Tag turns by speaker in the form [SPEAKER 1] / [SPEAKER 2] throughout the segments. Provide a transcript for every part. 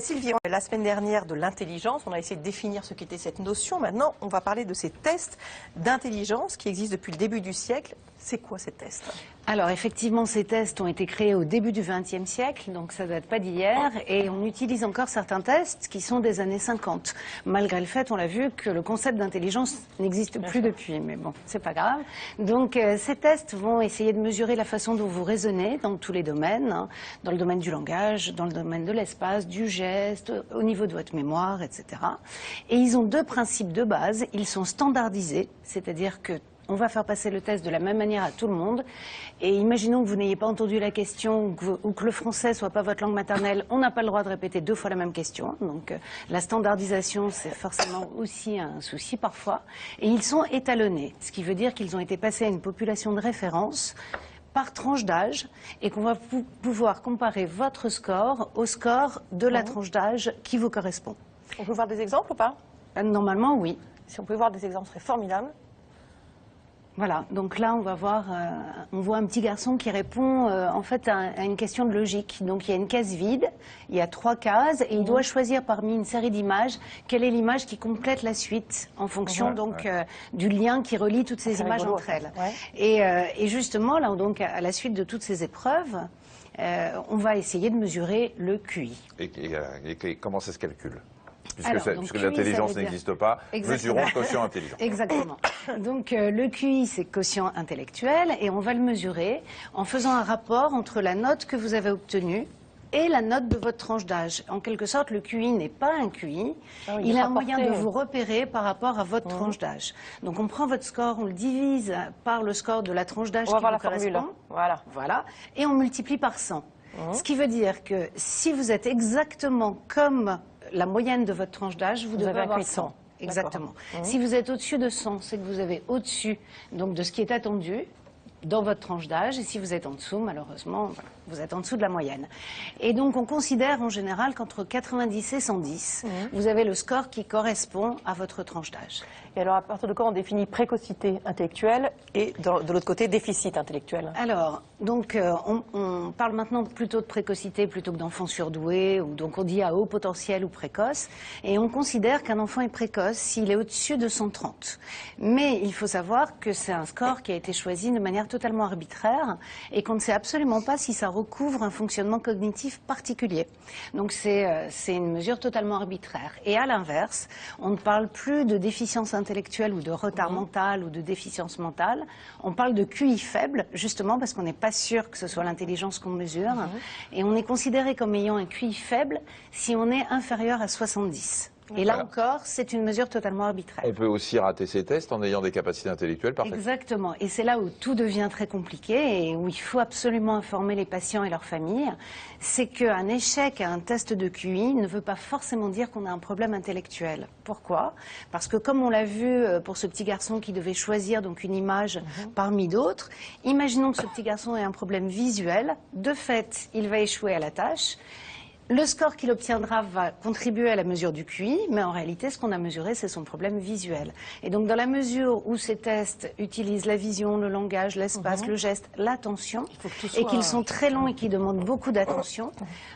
[SPEAKER 1] Sylvie, la semaine dernière de l'intelligence, on a essayé de définir ce qu'était cette notion. Maintenant, on va parler de ces tests d'intelligence qui existent depuis le début du siècle. C'est quoi ces tests?
[SPEAKER 2] Alors effectivement, ces tests ont été créés au début du XXe siècle, donc ça date pas d'hier, et on utilise encore certains tests qui sont des années 50. Malgré le fait, on l'a vu, que le concept d'intelligence n'existe plus depuis, mais bon, c'est pas grave. Donc ces tests vont essayer de mesurer la façon dont vous raisonnez dans tous les domaines, hein, dans le domaine du langage, dans le domaine de l'espace, du geste, au niveau de votre mémoire, etc. Et ils ont deux principes de base. Ils sont standardisés, c'est-à-dire que on va faire passer le test de la même manière à tout le monde. Et imaginons que vous n'ayez pas entendu la question ou que le français soit pas votre langue maternelle, on n'a pas le droit de répéter deux fois la même question. Donc la standardisation, c'est forcément aussi un souci parfois. Et ils sont étalonnés, ce qui veut dire qu'ils ont été passés à une population de référence par tranche d'âge et qu'on va pouvoir comparer votre score au score de la tranche d'âge qui vous correspond.
[SPEAKER 1] On peut voir des exemples ou pas?
[SPEAKER 2] Normalement, oui.
[SPEAKER 1] Si on pouvait voir des exemples, ce serait formidable.
[SPEAKER 2] Voilà, donc là on va voir, on voit un petit garçon qui répond en fait à une question de logique. Donc il y a une case vide, il y a 3 cases et il doit choisir parmi une série d'images quelle est l'image qui complète la suite en fonction du lien qui relie toutes ces images entre elles. Et justement là, donc à la suite de toutes ces épreuves, on va essayer de mesurer le QI.
[SPEAKER 3] Et comment ça se calcule? Puisque
[SPEAKER 2] QI,
[SPEAKER 3] l'intelligence n'existe pas, mesurons le quotient intelligent.
[SPEAKER 2] Exactement. Donc le QI, c'est quotient intellectuel, et on va le mesurer en faisant un rapport entre la note que vous avez obtenue et la note de votre tranche d'âge. En quelque sorte, le QI n'est pas un QI, il est un moyen de vous repérer par rapport à votre tranche d'âge. Donc on prend votre score, on le divise par le score de la tranche d'âge qui vous correspond. Voilà. Et on multiplie par 100. Ce qui veut dire que si vous êtes exactement comme la moyenne de votre tranche d'âge, vous devez avoir 100. Exactement. Si vous êtes au-dessus de 100, c'est que vous avez au-dessus donc de ce qui est attendu dans votre tranche d'âge. Et si vous êtes en dessous, malheureusement, voilà, vous êtes en dessous de la moyenne. Et donc on considère en général qu'entre 90 et 110, vous avez le score qui correspond à votre tranche d'âge.
[SPEAKER 1] Et alors à partir de quand on définit précocité intellectuelle et de l'autre côté déficit intellectuel?
[SPEAKER 2] Alors, donc on parle maintenant plutôt de précocité plutôt que d'enfant surdoué, ou donc on dit à haut potentiel ou précoce, et on considère qu'un enfant est précoce s'il est au-dessus de 130. Mais il faut savoir que c'est un score qui a été choisi de manière totalement arbitraire et qu'on ne sait absolument pas si ça recouvre un fonctionnement cognitif particulier. Donc c'est une mesure totalement arbitraire. Et à l'inverse, on ne parle plus de déficience intellectuelle ou de retard mental ou de déficience mentale. On parle de QI faible, justement parce qu'on n'est pas sûr que ce soit l'intelligence qu'on mesure. Et on est considéré comme ayant un QI faible si on est inférieur à 70. Et là encore, c'est une mesure totalement arbitraire.
[SPEAKER 3] On peut aussi rater ces tests en ayant des capacités intellectuelles parfaites.
[SPEAKER 2] Exactement. Et c'est là où tout devient très compliqué et où il faut absolument informer les patients et leurs familles. C'est qu'un échec à un test de QI ne veut pas forcément dire qu'on a un problème intellectuel. Pourquoi? Parce que comme on l'a vu pour ce petit garçon qui devait choisir donc une image parmi d'autres, imaginons que ce petit garçon ait un problème visuel. De fait, il va échouer à la tâche. Le score qu'il obtiendra va contribuer à la mesure du QI, mais en réalité, ce qu'on a mesuré, c'est son problème visuel. Et donc, dans la mesure où ces tests utilisent la vision, le langage, l'espace, le geste, l'attention, et qu'ils sont très longs et qui demandent beaucoup d'attention,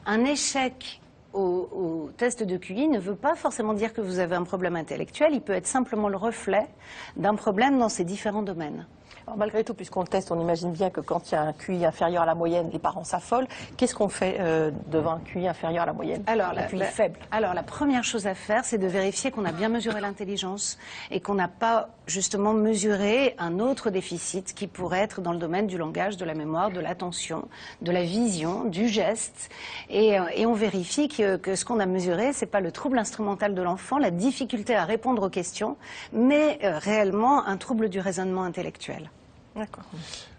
[SPEAKER 2] un échec au test de QI ne veut pas forcément dire que vous avez un problème intellectuel, il peut être simplement le reflet d'un problème dans ces différents domaines.
[SPEAKER 1] Alors, malgré tout, puisqu'on le teste, on imagine bien que quand il y a un QI inférieur à la moyenne, les parents s'affolent. Qu'est-ce qu'on fait devant un QI inférieur à la moyenne?
[SPEAKER 2] Alors,
[SPEAKER 1] un QI faible.
[SPEAKER 2] Alors, la première chose à faire, c'est de vérifier qu'on a bien mesuré l'intelligence et qu'on n'a pas justement mesuré un autre déficit qui pourrait être dans le domaine du langage, de la mémoire, de l'attention, de la vision, du geste. Et on vérifie que ce qu'on a mesuré, c'est pas le trouble instrumental de l'enfant, la difficulté à répondre aux questions, mais réellement un trouble du raisonnement intellectuel.
[SPEAKER 1] D'accord.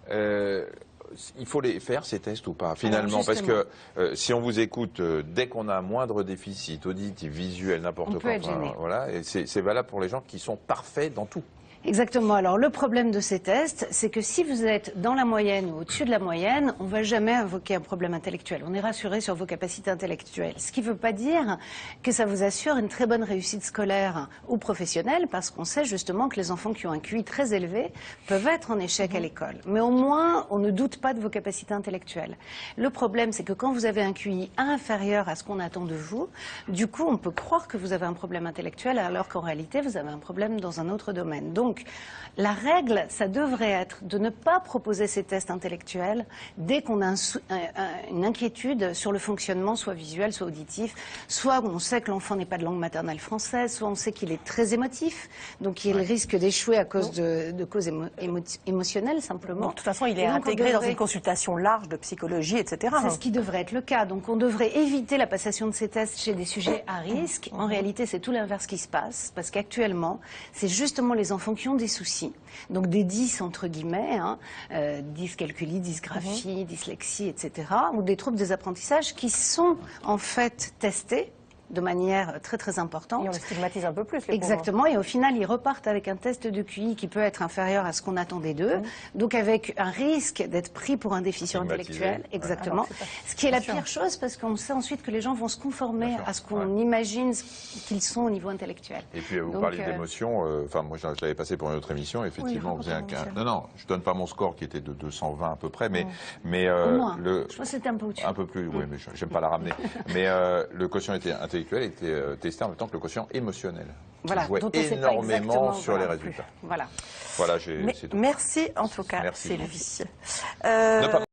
[SPEAKER 3] Il faut les faire, ces tests, ou pas, finalement? Parce que si on vous écoute, dès qu'on a un moindre déficit auditif, visuel, n'importe quoi,
[SPEAKER 2] voilà,
[SPEAKER 3] et c'est valable pour les gens qui sont parfaits dans tout.
[SPEAKER 2] Exactement. Alors le problème de ces tests, c'est que si vous êtes dans la moyenne ou au-dessus de la moyenne, on ne va jamais invoquer un problème intellectuel. On est rassuré sur vos capacités intellectuelles. Ce qui ne veut pas dire que ça vous assure une très bonne réussite scolaire ou professionnelle, parce qu'on sait justement que les enfants qui ont un QI très élevé peuvent être en échec à l'école. Mais au moins, on ne doute pas de vos capacités intellectuelles. Le problème, c'est que quand vous avez un QI inférieur à ce qu'on attend de vous, du coup, on peut croire que vous avez un problème intellectuel, alors qu'en réalité, vous avez un problème dans un autre domaine. Donc, la règle, ça devrait être de ne pas proposer ces tests intellectuels dès qu'on a une inquiétude sur le fonctionnement, soit visuel, soit auditif, soit on sait que l'enfant n'est pas de langue maternelle française, soit on sait qu'il est très émotif, donc il risque d'échouer à cause de causes émotionnelles, simplement.
[SPEAKER 1] Bon, de toute façon, il est intégré dans une consultation large de psychologie, etc.
[SPEAKER 2] C'est ce qui devrait être le cas. Donc on devrait éviter la passation de ces tests chez des sujets à risque. En réalité, c'est tout l'inverse qui se passe, parce qu'actuellement, c'est justement les enfants qui ont des soucis, donc des 10 entre guillemets, dyscalculie, dysgraphie, dyslexie, etc., ou des troubles des apprentissages qui sont en fait testés de manière très très importante.
[SPEAKER 1] Et on les stigmatise un peu plus, les
[SPEAKER 2] Exactement, et au final, ils repartent avec un test de QI qui peut être inférieur à ce qu'on attendait d'eux, donc avec un risque d'être pris pour un déficient intellectuel, exactement, ce qui est la pire chose, parce qu'on sait ensuite que les gens vont se conformer à ce qu'on imagine qu'ils sont au niveau intellectuel.
[SPEAKER 3] Et puis vous parlez d'émotion, enfin moi je l'avais passé pour une autre émission, effectivement, vous avez non, je donne pas mon score qui était de 220 à peu près, mais
[SPEAKER 2] au moins. Je pense que c'était un peu au-dessus.
[SPEAKER 3] Un peu plus, oui, mais j'aime pas la ramener. Mais le quotient intellectuel était testé en même temps que le quotient émotionnel.
[SPEAKER 2] Voilà,
[SPEAKER 3] qui jouait énormément sur les résultats.
[SPEAKER 2] Voilà.
[SPEAKER 3] Voilà,
[SPEAKER 1] merci en tout cas, Sylvie.